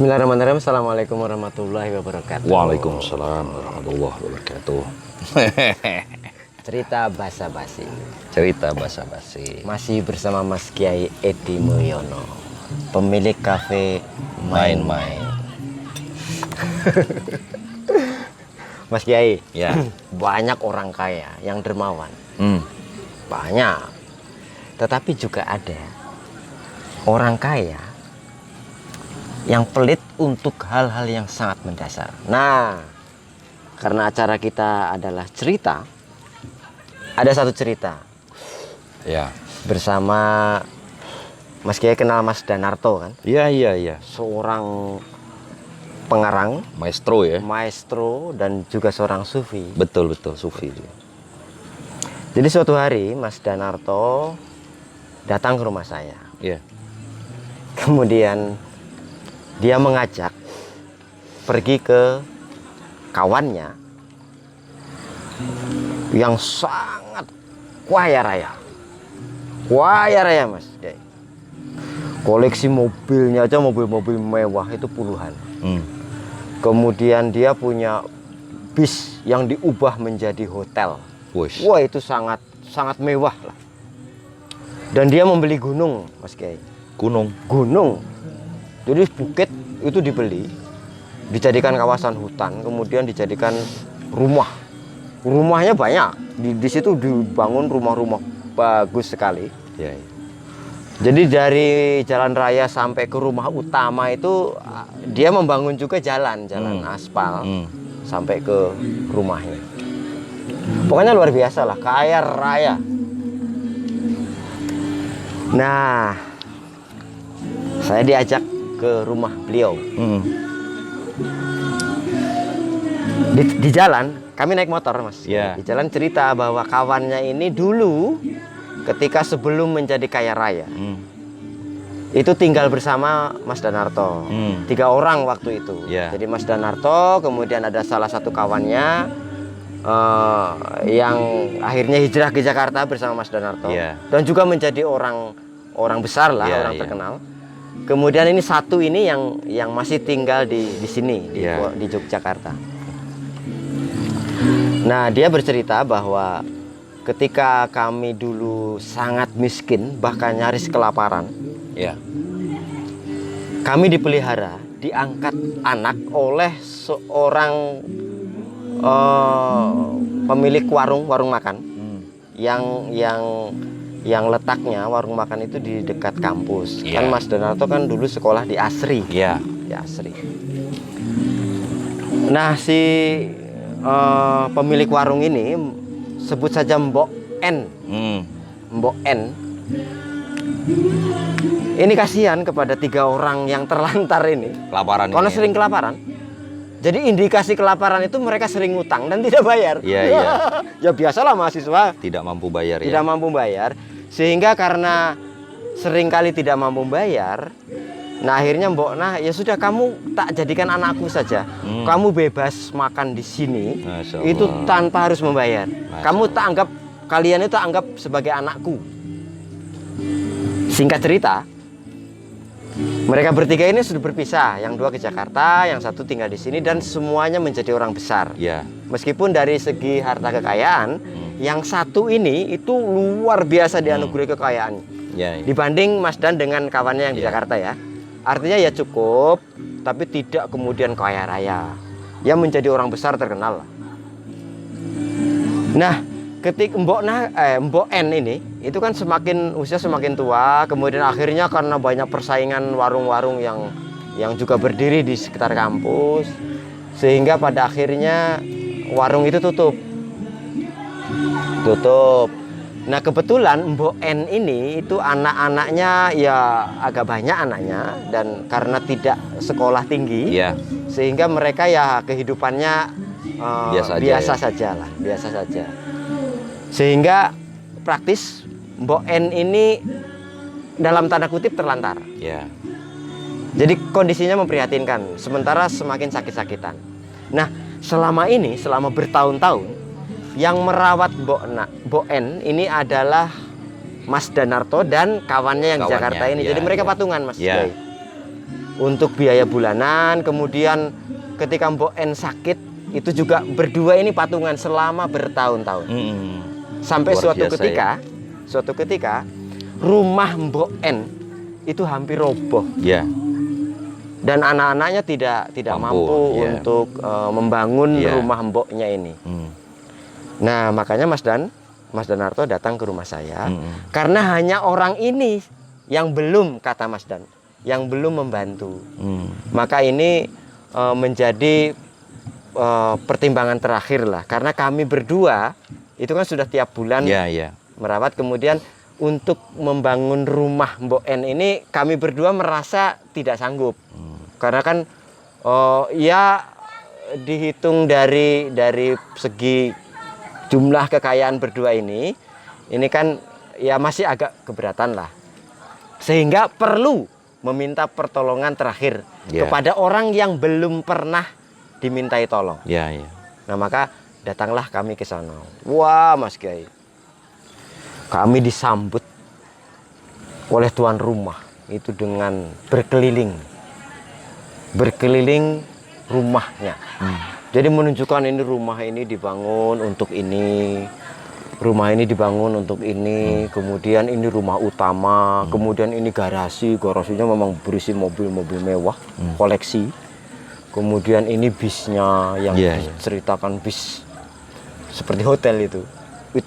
Bismillahirrahmanirrahim. Assalamualaikum warahmatullahi wabarakatuh. Waalaikumsalam warahmatullahi wabarakatuh. Cerita basa-basi. Cerita basa-basi. Masih bersama Mas Kiai Edi Mulyono, pemilik kafe Main-Main. Mas Kiai, Ya. banyak orang kaya yang dermawan. Banyak. Tetapi juga ada orang kaya yang pelit untuk hal-hal yang sangat mendasar. Nah, karena acara kita adalah cerita, ada satu cerita Ya. bersama Mas Kiai. Kenal Mas Danarto kan? Iya. Seorang pengarang, Maestro ya. maestro, dan juga seorang sufi. Betul, Sufi itu. Jadi suatu hari Mas Danarto datang ke rumah saya. Iya. Kemudian dia mengajak pergi ke kawannya yang sangat kaya raya. Kaya raya, Mas. Koleksi mobilnya aja mobil-mobil mewah itu puluhan. Kemudian dia punya bis yang diubah menjadi hotel. Wush. Wah, itu sangat mewah lah. Dan dia membeli gunung, Mas Kiai. Gunung. Jadi bukit itu dibeli, dijadikan kawasan hutan, kemudian dijadikan rumah. Rumahnya banyak. Di situ dibangun rumah-rumah bagus sekali. Ya. Jadi dari jalan raya sampai ke rumah utama itu dia membangun juga jalan aspal sampai ke rumahnya. Pokoknya luar biasa lah, kaya raya. Nah, saya diajak ke rumah beliau. Di jalan kami naik motor, Mas. Yeah. Di jalan cerita bahwa kawannya ini dulu ketika sebelum menjadi kaya raya itu tinggal bersama Mas Danarto. 3 orang waktu itu. Yeah. Jadi Mas Danarto, kemudian ada salah satu kawannya yang akhirnya hijrah ke Jakarta bersama Mas Danarto. Yeah. Dan juga menjadi orang besar lah, Yeah, orang yeah. terkenal. Kemudian ini satu ini yang masih tinggal di sini di Yogyakarta. Nah, dia bercerita bahwa ketika kami dulu sangat miskin, bahkan nyaris kelaparan, Ya. kami dipelihara, diangkat anak oleh seorang pemilik warung makan yang letaknya warung makan itu di dekat kampus. Yeah. Kan Mas Danarto kan dulu sekolah di Asri. Ya. Di Asri. Nah, si pemilik warung ini sebut saja Mbok N. Mbok N. Ini kasihan kepada 3 orang yang terlantar ini. Kelaparan Karena ini. sering kelaparan. Jadi indikasi kelaparan itu mereka sering ngutang dan tidak bayar. Iya. Ya biasalah mahasiswa Tidak mampu bayar tidak ya. mampu bayar, sehingga karena sering kali tidak mampu bayar, nah akhirnya ya sudah, kamu tak jadikan anakku saja. Kamu bebas makan di sini, Masya itu Allah. tanpa harus membayar. Kamu kalian itu anggap sebagai anakku. Singkat cerita, mereka bertiga ini sudah berpisah. Yang 2 ke Jakarta, yang 1 tinggal di sini, dan semuanya menjadi orang besar. Ya. Meskipun dari segi harta kekayaan, yang 1 ini itu luar biasa dianugerahi kekayaan Ya. dibanding Mas Dan dengan kawannya yang di Ya. Jakarta ya. Artinya ya cukup, tapi tidak kemudian kaya raya. Ya menjadi orang besar terkenal lah. Nah, ketika Mbok N ini itu kan usia semakin tua, kemudian akhirnya karena banyak persaingan warung-warung yang juga berdiri di sekitar kampus, sehingga pada akhirnya warung itu tutup. Nah, kebetulan Mbok N ini itu anak-anaknya ya agak banyak anaknya, dan karena tidak sekolah tinggi, Ya. sehingga mereka ya kehidupannya biasa saja. Sehingga praktis Mbok N ini dalam tanda kutip terlantar. Ya. Jadi kondisinya memprihatinkan, sementara semakin sakit-sakitan. Nah, selama bertahun-tahun yang merawat Mbok N ini adalah Mas Danarto dan kawannya yang di Jakarta ini. Ya, Jadi mereka ya. patungan, Mas. Ya. untuk biaya bulanan. Kemudian ketika Mbok En sakit, itu juga berdua ini patungan selama bertahun-tahun. Sampai Luar suatu biasa, ketika rumah Mbok En itu hampir roboh. Ya. Dan anak-anaknya tidak mampu ya. untuk membangun Ya. rumah Mboknya ini. Nah, makanya Mas Danarto datang ke rumah saya karena hanya orang ini yang belum, kata Mas Dan, yang belum membantu. Maka ini menjadi pertimbangan terakhir lah, karena kami berdua itu kan sudah tiap bulan merawat. Kemudian untuk membangun rumah Mbok En ini kami berdua merasa tidak sanggup, karena kan ya dihitung dari segi jumlah kekayaan berdua ini kan ya masih agak keberatan lah, sehingga perlu meminta pertolongan terakhir kepada orang yang belum pernah dimintai tolong. Nah, maka datanglah kami ke sana. Wah, Mas Kiai, kami disambut oleh tuan rumah itu dengan berkeliling rumahnya. Jadi menunjukkan ini rumah ini dibangun untuk ini, rumah ini dibangun untuk ini, kemudian ini rumah utama, kemudian ini garasinya memang berisi mobil-mobil mewah, koleksi. Kemudian ini bisnya yang diceritakan bis seperti hotel itu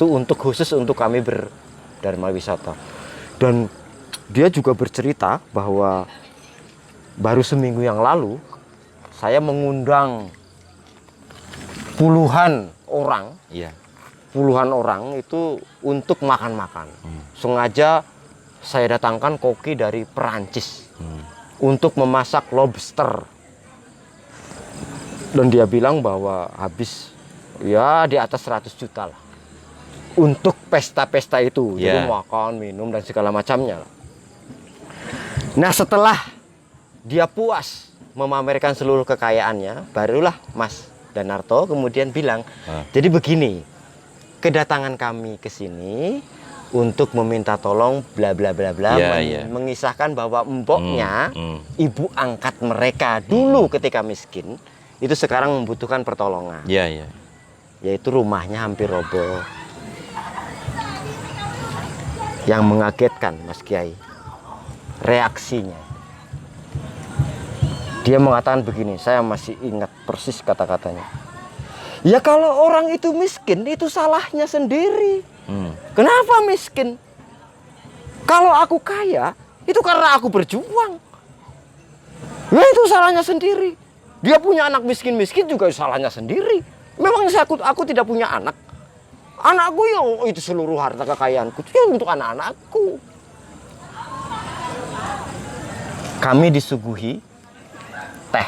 untuk khusus untuk kami berdharma wisata. Dan dia juga bercerita bahwa baru seminggu yang lalu saya mengundang puluhan orang itu untuk makan-makan. Sengaja saya datangkan koki dari Perancis untuk memasak lobster. Dan dia bilang bahwa habis ya di atas 100 juta lah untuk pesta-pesta itu. Jadi makan, minum dan segala macamnya. Nah, setelah dia puas memamerkan seluruh kekayaannya, barulah Mas Danarto kemudian bilang, jadi begini, kedatangan kami ke sini untuk meminta tolong bla bla bla bla, mengisahkan bahwa mboknya, ibu angkat mereka dulu ketika miskin, itu sekarang membutuhkan pertolongan. Yaitu rumahnya hampir roboh. Yang mengagetkan, Mas Kiai, reaksinya. Dia mengatakan begini, saya masih ingat persis kata-katanya. Ya kalau orang itu miskin, itu salahnya sendiri. Kenapa miskin? Kalau aku kaya, itu karena aku berjuang. Ya itu salahnya sendiri. Dia punya anak miskin-miskin juga salahnya sendiri. Memang aku tidak punya anak. Anakku yang itu seluruh harta kekayaanku itu untuk anak-anakku. Kami disuguhi teh.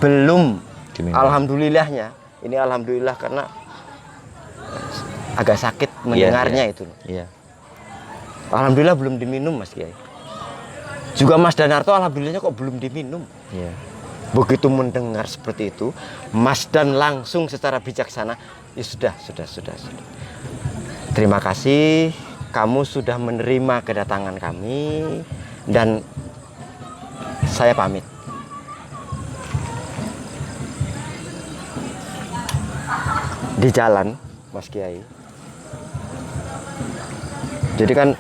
Belum. Alhamdulillahnya. Ini alhamdulillah karena agak sakit mendengarnya itu. Alhamdulillah belum diminum, Mas Kiai. Juga Mas Danarto alhamdulillahnya kok belum diminum. Begitu mendengar seperti itu, Mas Dan langsung secara bijaksana, ya sudah. Terima kasih, kamu sudah menerima kedatangan kami dan saya pamit. Di jalan, Mas Kiai. Jadi kan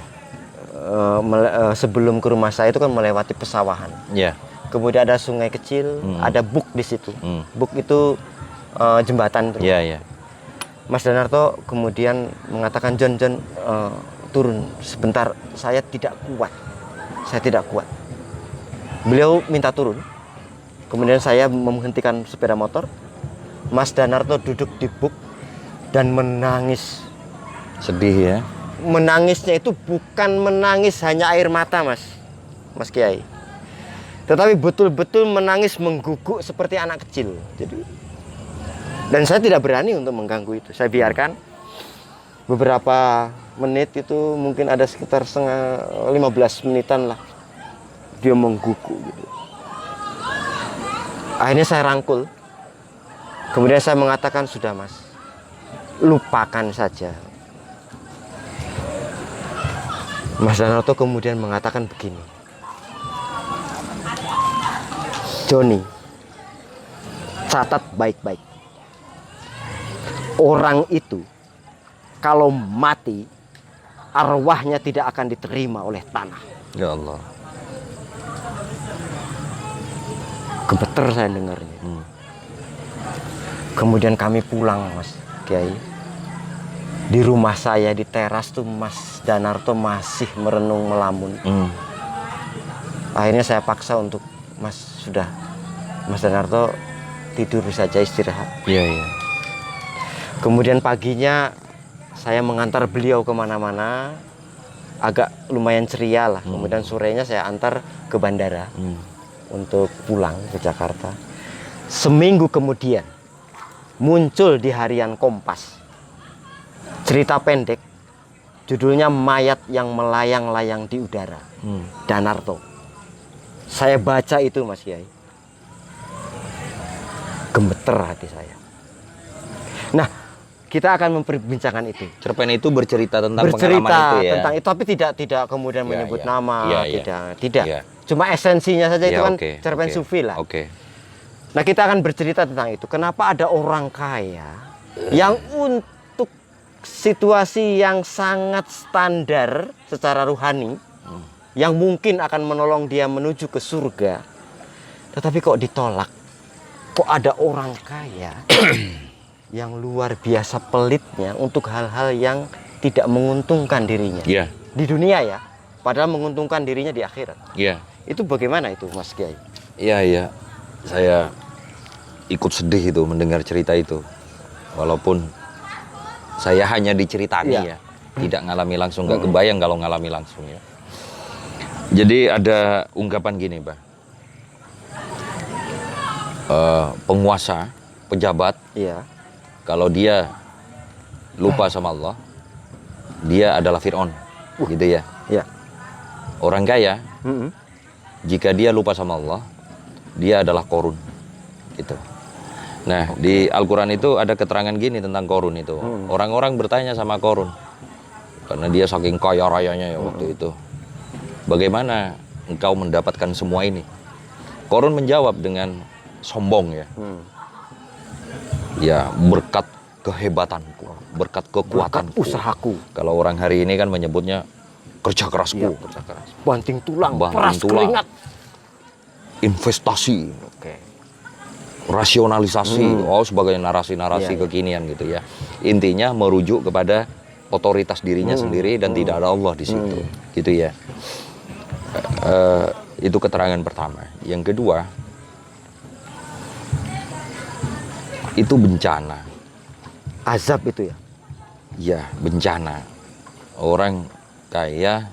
sebelum ke rumah saya itu kan melewati pesawahan. Kemudian ada sungai kecil, ada buk di situ. Buk itu jembatan. Mas Danarto kemudian mengatakan, John, turun sebentar, saya tidak kuat. Beliau minta turun. Kemudian saya menghentikan sepeda motor. Mas Danarto duduk di buk dan menangis. Sedih ya. Menangisnya itu bukan menangis hanya air mata, Mas Kiai. Tetapi betul-betul menangis mengguguk seperti anak kecil. Dan saya tidak berani untuk mengganggu itu. Saya biarkan beberapa menit, itu mungkin ada sekitar 15 menitan lah. Dia mengguguk gitu. Akhirnya saya rangkul. Kemudian saya mengatakan, sudah Mas, lupakan saja. Mas Danarto kemudian mengatakan begini, Joni, catat baik-baik. Orang itu kalau mati, arwahnya tidak akan diterima oleh tanah. Ya Allah. Gemeter saya dengarnya. Kemudian kami pulang, Mas Kiai. Di rumah saya di teras tuh Mas Danarto masih merenung melamun. Akhirnya saya paksa untuk Mas Danarto tidur saja, istirahat. Iya, iya. Kemudian paginya saya mengantar beliau kemana-mana, agak lumayan ceria lah. Kemudian sorenya saya antar ke bandara untuk pulang ke Jakarta. Seminggu kemudian muncul di harian Kompas cerita pendek, judulnya Mayat yang Melayang-layang di Udara, Danarto. Saya baca itu, Mas Kiai, gemeter hati saya. Nah, kita akan memperbincangkan itu. Cerpen itu bercerita tentang pengalaman itu ya. Tentang itu, tapi tidak kemudian menyebut nama, tidak. Ya. Cuma esensinya saja itu Ya, kan oke, cerpen oke, sufi lah. Oke. Nah, kita akan bercerita tentang itu. Kenapa ada orang kaya yang untuk situasi yang sangat standar secara ruhani, yang mungkin akan menolong dia menuju ke surga, tetapi kok ditolak? Kok ada orang kaya yang luar biasa pelitnya untuk hal-hal yang tidak menguntungkan dirinya Iya. di dunia ya, padahal menguntungkan dirinya di akhirat. Iya. Itu bagaimana itu, Mas Kiai? Iya, iya. Saya ikut sedih itu mendengar cerita itu. Walaupun saya hanya diceritani ya. Tidak ngalami langsung, nggak kebayang kalau ngalami langsung ya. Jadi ada ungkapan gini, Mbak. Penguasa, pejabat, kalau dia lupa sama Allah, dia adalah Fir'aun, gitu ya. Orang kaya, jika dia lupa sama Allah, dia adalah Korun, gitu. Nah, di Al-Quran itu ada keterangan gini tentang Korun itu. Orang-orang bertanya sama Korun, karena dia saking kaya rayanya ya waktu itu. Bagaimana engkau mendapatkan semua ini? Korun menjawab dengan sombong ya. Ya, berkat kehebatanku, berkat kekuatanku, berkat usahaku. Kalau orang hari ini kan menyebutnya kerja kerasku, kerja keras. Banting tulang, Banting peras tulang. keringat. Investasi, rasionalisasi, sebagai narasi-narasi kekinian gitu ya. Intinya merujuk kepada otoritas dirinya sendiri dan tidak ada Allah di situ, gitu ya. Itu keterangan pertama. Yang kedua, itu bencana. Azab itu ya? Ya, bencana. Orang kaya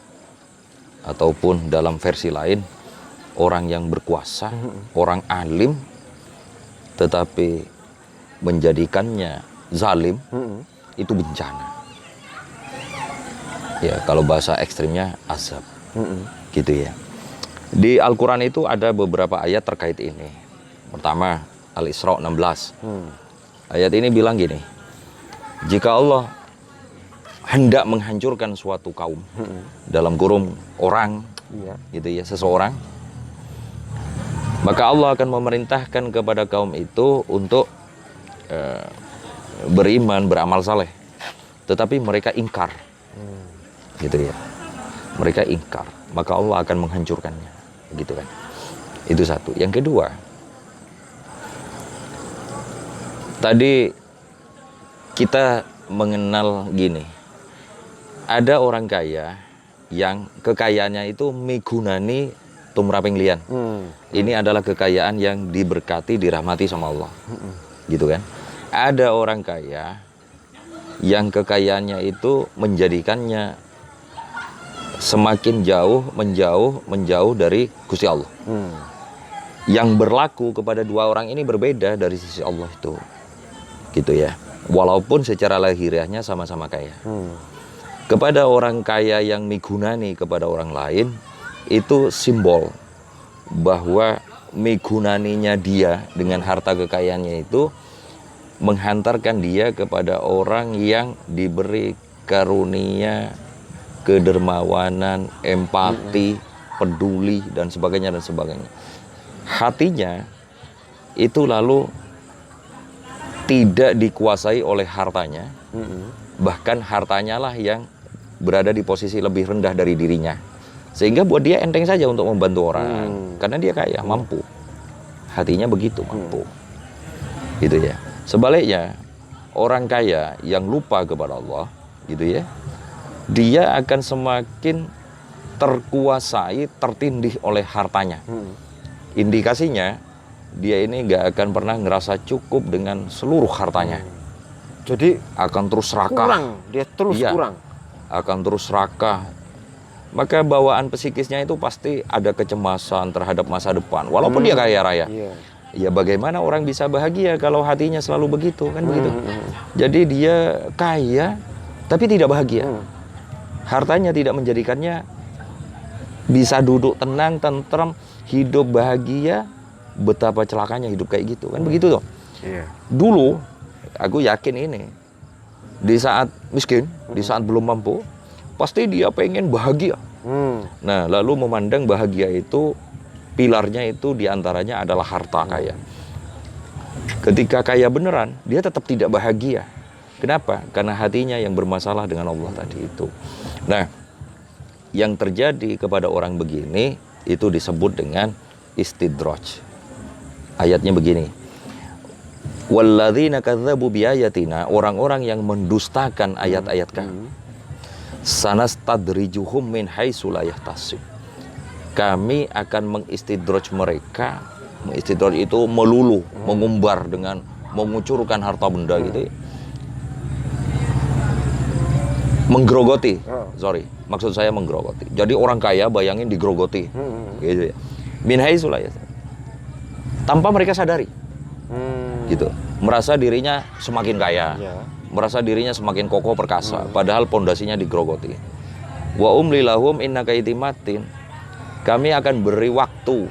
ataupun dalam versi lain, orang yang berkuasa, orang alim, tetapi menjadikannya zalim, itu bencana. Ya, kalau bahasa ekstrimnya azab, gitu ya. Di Al-Quran itu ada beberapa ayat terkait ini. Pertama, Al-Isra 16. Ayat ini bilang gini, jika Allah hendak menghancurkan suatu kaum, dalam kurung orang, gitu ya, seseorang, maka Allah akan memerintahkan kepada kaum itu untuk beriman, beramal saleh. Tetapi mereka ingkar, gitu ya. Mereka ingkar, maka Allah akan menghancurkannya, gitu kan. Itu satu. Yang kedua, tadi kita mengenal gini, ada orang kaya yang kekayaannya itu migunani tumraping lian. Ini adalah kekayaan yang diberkati, dirahmati sama Allah. Gitu kan. Ada orang kaya yang kekayaannya itu menjadikannya semakin menjauh dari Gusti Allah. Yang berlaku kepada dua orang ini berbeda dari sisi Allah itu. Gitu ya. Walaupun secara lahiriahnya sama-sama kaya. Kepada orang kaya yang migunani kepada orang lain, itu simbol bahwa migunaninya dia dengan harta kekayaannya itu menghantarkan dia kepada orang yang diberi karunia, kedermawanan, empati, peduli, dan sebagainya dan sebagainya. hatinya itu lalu tidak dikuasai oleh hartanya, bahkan hartanya lah yang berada di posisi lebih rendah dari dirinya, sehingga buat dia enteng saja untuk membantu orang, karena dia kaya, mampu, hatinya begitu mampu, gitu ya. Sebaliknya orang kaya yang lupa kepada Allah, gitu ya, dia akan semakin terkuasai, tertindih oleh hartanya. Indikasinya dia ini nggak akan pernah ngerasa cukup dengan seluruh hartanya. Jadi Akan terus serakah. kurang, dia terus Iya. kurang. Akan terus serakah. Maka bawaan psikisnya itu pasti ada kecemasan terhadap masa depan, walaupun dia kaya raya. Iya. Ya bagaimana orang bisa bahagia kalau hatinya selalu begitu, kan begitu. Jadi dia kaya tapi tidak bahagia. Hartanya tidak menjadikannya bisa duduk tenang, tentrem, hidup bahagia. Betapa celakanya hidup kayak gitu, kan begitu toh. Iya. Dulu aku yakin ini, di saat miskin, di saat belum mampu, pasti dia pengen bahagia. Nah, lalu memandang bahagia itu, pilarnya itu diantaranya adalah harta kaya. Ketika kaya beneran, dia tetap tidak bahagia. Kenapa? Karena hatinya yang bermasalah dengan Allah tadi itu. Nah, yang terjadi kepada orang begini, itu disebut dengan istidraj. Ayatnya begini. Walladzina kadzdzabu biayatina, orang-orang yang mendustakan ayat-ayat kami. Sanastadrijuhum min haitsu la yahtasib. Kami akan mengistidraj mereka. Mengistidraj itu meluluh, mengumbar dengan mengucurkan harta benda gitu. Menggerogoti. Sorry, maksud saya menggerogoti. Jadi orang kaya bayangin digerogoti. Gitu ya. Min haitsu la yahtasib. Tanpa mereka sadari. Gitu. Merasa dirinya semakin kaya. Merasa dirinya semakin kokoh perkasa, padahal pondasinya digerogoti. Wa umli lahum inna kaitimatin. Kami akan beri waktu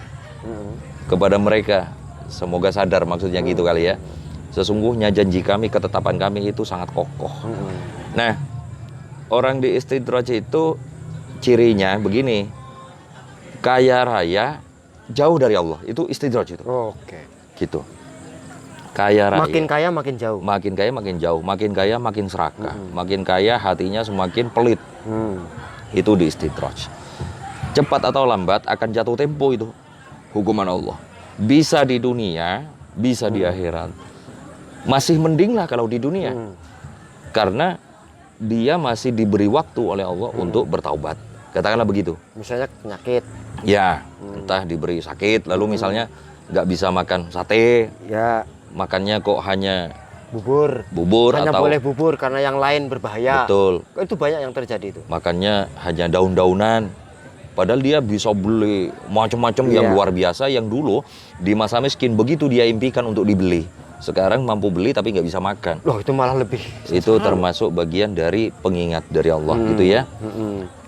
kepada mereka. Semoga sadar maksudnya gitu kali ya. Sesungguhnya janji kami, ketetapan kami itu sangat kokoh. Nah, orang di istidraj itu cirinya begini. Kaya raya, jauh dari Allah. Itu istidraj itu. Oke. Gitu. Kaya raya. Makin kaya makin jauh. Makin kaya makin jauh, makin kaya makin serakah, makin kaya hatinya semakin pelit. Itu di istidraj. Cepat atau lambat akan jatuh tempo itu hukuman Allah. Bisa di dunia, bisa di akhirat. Masih mending lah kalau di dunia. Karena dia masih diberi waktu oleh Allah untuk bertaubat. Katakanlah begitu. Misalnya penyakit. Ya, entah diberi sakit, lalu misalnya nggak bisa makan sate, Ya, makannya kok hanya bubur. bubur Hanya atau boleh bubur karena yang lain berbahaya. betul, Itu banyak yang terjadi itu. makannya hanya daun-daunan. Padahal dia bisa beli macam-macam yang luar biasa yang dulu di masa miskin begitu dia impikan untuk dibeli. Sekarang mampu beli tapi nggak bisa makan. Loh, itu malah lebih. Itu termasuk bagian dari pengingat dari Allah gitu ya.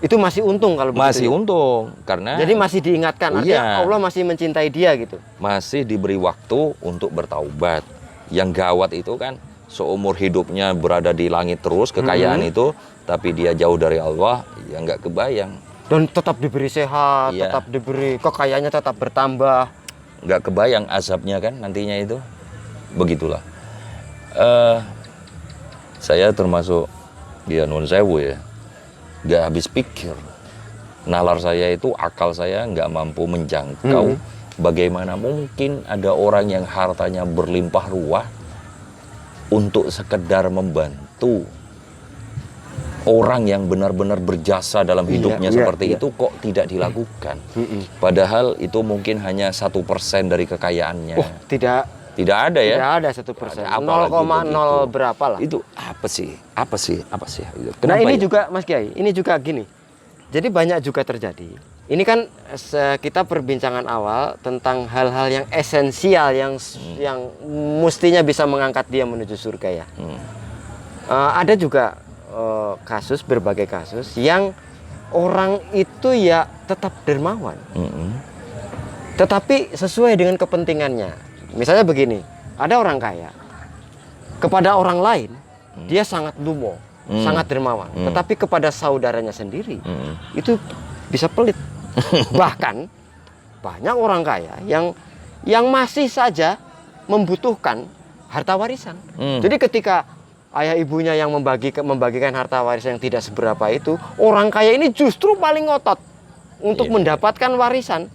Itu masih untung kalau begitu. Masih untung karena Jadi masih diingatkan, artinya Iya. Allah masih mencintai dia gitu. masih diberi waktu untuk bertaubat. Yang gawat itu kan seumur hidupnya berada di langit terus kekayaan itu, tapi dia jauh dari Allah, ya nggak kebayang. Dan tetap diberi sehat, Iya. tetap diberi kekayaannya tetap bertambah. Nggak kebayang azabnya kan nantinya itu. Begitulah. Saya termasuk ya nun sewu ya, nggak habis pikir. Nalar saya itu, akal saya nggak mampu menjangkau bagaimana mungkin ada orang yang hartanya berlimpah ruah untuk sekedar membantu orang yang benar-benar berjasa dalam hidupnya seperti itu kok tidak dilakukan. Padahal itu mungkin hanya 1% dari kekayaannya. Oh, tidak Tidak ada ya. tidak ada 1%. Ada, apalagi 0,0 begitu. berapa lah. Itu apa sih? Apa sih? Nah, Kenapa ini ya? juga Mas Kiai, ini juga gini. Jadi banyak juga terjadi. Ini kan kita perbincangan awal tentang hal-hal yang esensial yang mestinya bisa mengangkat dia menuju surga ya. Ada juga kasus, berbagai kasus yang orang itu ya tetap dermawan, tetapi sesuai dengan kepentingannya. Misalnya begini, ada orang kaya, kepada orang lain dia sangat lumo, sangat dermawan, tetapi kepada saudaranya sendiri itu bisa pelit. Bahkan banyak orang kaya yang yang masih saja membutuhkan harta warisan. Jadi ketika ayah ibunya yang membagikan harta warisan yang tidak seberapa itu, orang kaya ini justru paling ngotot untuk mendapatkan warisan.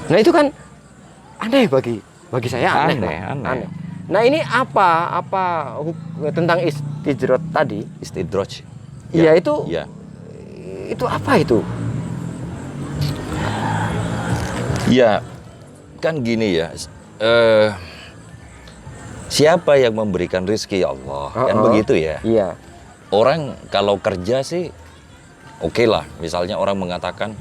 Nah itu kan aneh bagi saya, aneh. Nah ini apa tentang istidroj tadi? Istidroj. Iya itu. Ya. Itu apa itu? Ya, kan gini ya. Siapa yang memberikan rezeki? Allah. Kan begitu ya. Iya. Orang kalau kerja sih oke lah. Misalnya orang mengatakan,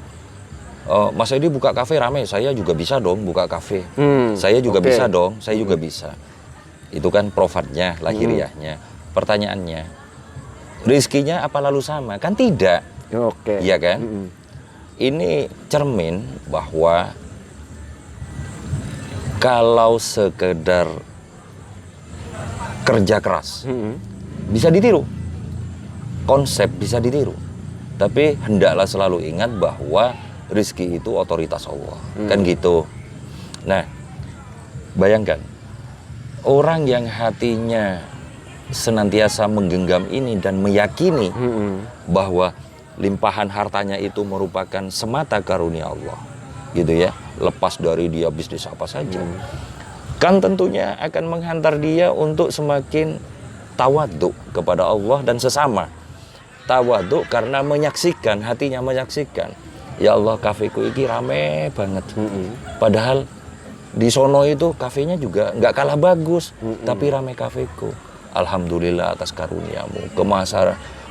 Mas Edi buka kafe rame, saya juga bisa dong buka kafe. Saya juga bisa dong, saya juga bisa. Itu kan profitnya, lahiriahnya. Pertanyaannya, rezekinya apa lalu sama? Kan tidak. Oke. Iya kan? Ini cermin bahwa kalau sekedar kerja keras bisa ditiru, konsep bisa ditiru, tapi hendaklah selalu ingat bahwa rezeki itu otoritas Allah, kan gitu. Nah, bayangkan orang yang hatinya senantiasa menggenggam ini dan meyakini bahwa limpahan hartanya itu merupakan semata karunia Allah, gitu ya, lepas dari dia bisnis apa saja, kan tentunya akan menghantar dia untuk semakin tawaduk kepada Allah dan sesama. Tawaduk karena menyaksikan, hatinya menyaksikan, ya Allah kafeku ini rame banget. Padahal di sono itu kafenya juga nggak kalah bagus, tapi rame kafeku. Alhamdulillah atas karuniamu,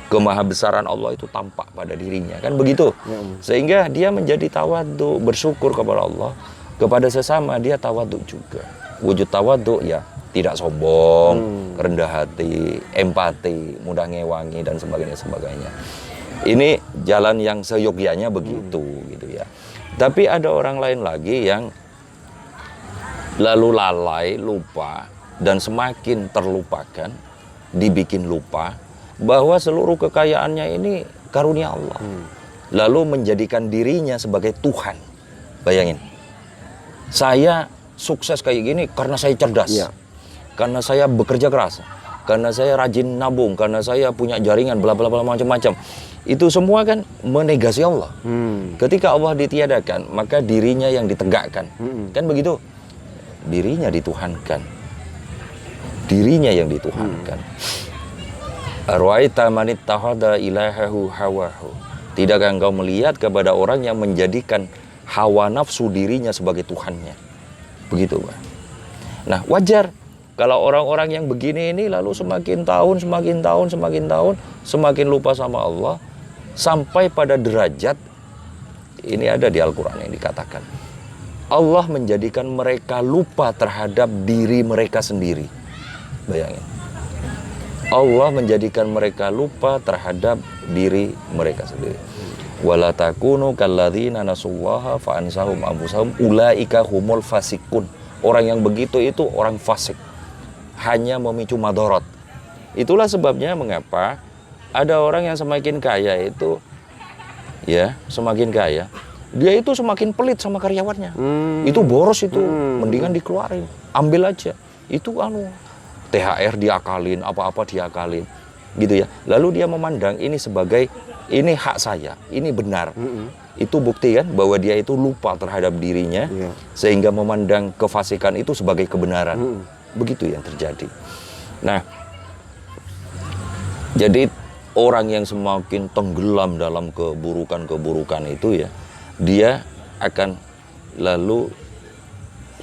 kemahabesaran Allah itu tampak pada dirinya, kan begitu. Sehingga dia menjadi tawaduk, bersyukur kepada Allah, kepada sesama dia tawaduk juga. Wujud tawaduk ya tidak sombong, rendah hati, empati, mudah ngewangi dan sebagainya. Ini jalan yang seyogyanya begitu, gitu ya. Tapi ada orang lain lagi yang lalu lalai, lupa, dan semakin terlupakan, dibikin lupa bahwa seluruh kekayaannya ini karunia Allah. Lalu menjadikan dirinya sebagai Tuhan. Bayangin, saya sukses kayak gini karena saya cerdas, karena saya bekerja keras, karena saya rajin nabung, karena saya punya jaringan, bla bla bla macam-macam. Itu semua kan menegasi Allah. Ketika Allah ditiadakan, maka dirinya yang ditegakkan. Kan begitu? Dirinya dituhankan. Dirinya yang dituhankan. Arwa'ita man ittakhadha ilahahu hawahu. Tidakkah engkau melihat kepada orang yang menjadikan hawa nafsu dirinya sebagai Tuhannya? Begitu, Pak. Nah, wajar kalau orang-orang yang begini ini lalu semakin tahun semakin lupa sama Allah, sampai pada derajat ini ada di Al-Qur'an yang dikatakan Allah menjadikan mereka lupa terhadap diri mereka sendiri. Bayangin. Allah menjadikan mereka lupa terhadap diri mereka sendiri. Wala takunu kalladzina nasullaha fa ansahum anfusahum ulaika humul fasikun. Orang yang begitu itu orang fasik, hanya memicu madharat. Itulah sebabnya mengapa ada orang yang semakin kaya itu, ya, semakin kaya, dia itu semakin pelit sama karyawannya. Itu boros itu, mendingan dikeluarin, ambil aja. Itu THR diakalin, apa-apa diakalin, gitu ya. Lalu dia memandang ini sebagai ini hak saya, ini benar. Itu bukti kan bahwa dia itu lupa terhadap dirinya, sehingga memandang kefasikan itu sebagai kebenaran. Begitu yang terjadi. Nah, jadi orang yang semakin tenggelam dalam keburukan-keburukan itu ya, dia akan lalu,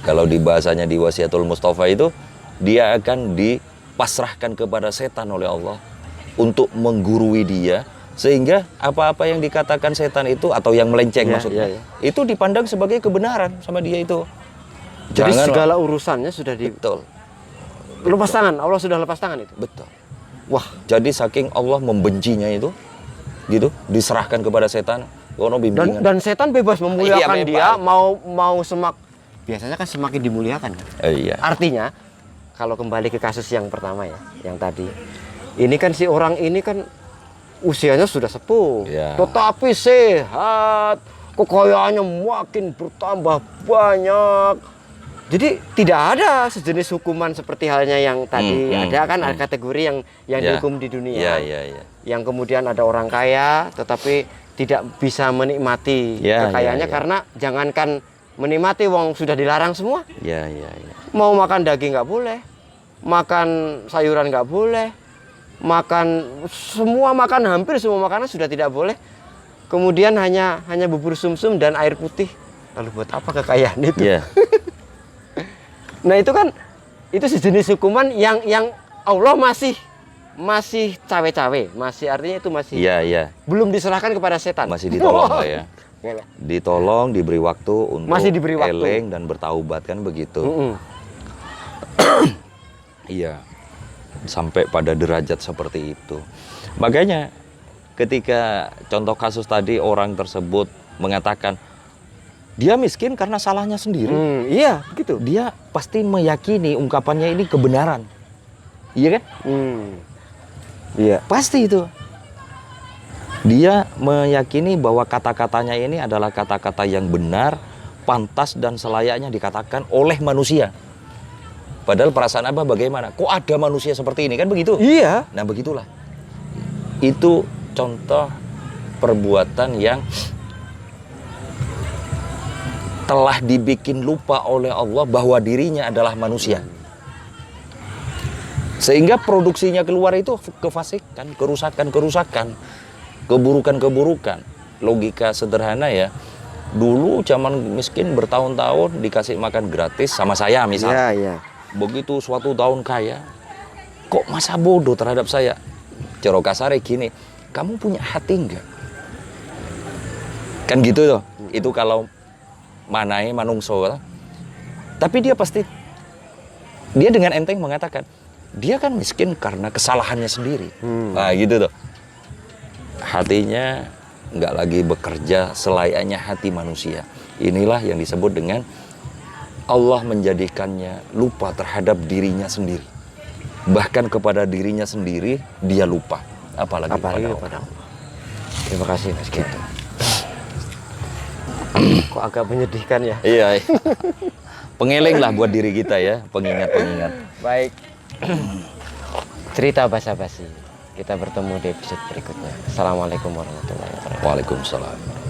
kalau di bahasanya di Wasiatul Mustafa itu, dia akan dipasrahkan kepada setan oleh Allah untuk menggurui dia, sehingga apa-apa yang dikatakan setan itu atau yang melenceng maksudnya, itu dipandang sebagai kebenaran sama dia itu. Jadi segala urusannya sudah betul. Lepas tangan, Allah sudah lepas tangan itu. Betul. Wah, jadi saking Allah membencinya itu, gitu, diserahkan kepada setan. Dan setan bebas memuliakan dia, mau biasanya kan semakin dimuliakan. Iya. Artinya, kalau kembali ke kasus yang pertama ya, yang tadi, ini kan si orang ini kan usianya sudah sepuh, tetapi sehat, kekayaannya makin bertambah banyak. Jadi tidak ada sejenis hukuman seperti halnya yang tadi ada kan ada kategori yang dihukum di dunia. Yang kemudian ada orang kaya tetapi tidak bisa menikmati kekayaannya karena jangankan menikmati wong sudah dilarang semua. Mau makan daging nggak boleh, makan sayuran nggak boleh, hampir semua makanan sudah tidak boleh. Kemudian hanya bubur sumsum dan air putih. Lalu buat apa kekayaan itu? Nah itu kan itu sejenis hukuman yang Allah masih cawe-cawe, masih artinya itu masih belum diserahkan kepada setan. Masih ditolong lah ya. Ditolong, diberi waktu untuk masih diberi waktu. Eleng dan bertaubat kan begitu. Iya. Sampai pada derajat seperti itu. Makanya ketika contoh kasus tadi orang tersebut mengatakan dia miskin karena salahnya sendiri. Iya, gitu. Dia pasti meyakini ungkapannya ini kebenaran. Iya kan? Iya. Pasti itu. Dia meyakini bahwa kata-katanya ini adalah kata-kata yang benar, pantas dan selayaknya dikatakan oleh manusia. Padahal perasaan Abah bagaimana? Kok ada manusia seperti ini? Kan begitu? Iya. Nah begitulah. Itu contoh perbuatan yang telah dibikin lupa oleh Allah bahwa dirinya adalah manusia. Sehingga produksinya keluar itu kefasikan, kerusakan, keburukan. Logika sederhana ya. Dulu zaman miskin bertahun-tahun dikasih makan gratis sama saya misalnya. Begitu suatu tahun kaya, kok masa bodoh terhadap saya? Cara kasarnya gini, kamu punya hati enggak? Kan gitu loh. Itu kalau manai manungso, tapi dia dengan enteng mengatakan dia kan miskin karena kesalahannya sendiri. Nah gitu tuh, hatinya nggak lagi bekerja selayaknya hati manusia. Inilah yang disebut dengan Allah menjadikannya lupa terhadap dirinya sendiri, bahkan kepada dirinya sendiri dia lupa, apalagi kepada Allah. Terima kasih Mas Kiai. Kok agak menyedihkan ya? Iya. Pengeleng lah buat diri kita ya, pengingat-pengingat. Baik. Cerita basa-basi. Kita bertemu di episode berikutnya. Assalamualaikum warahmatullahi wabarakatuh. Waalaikumsalam.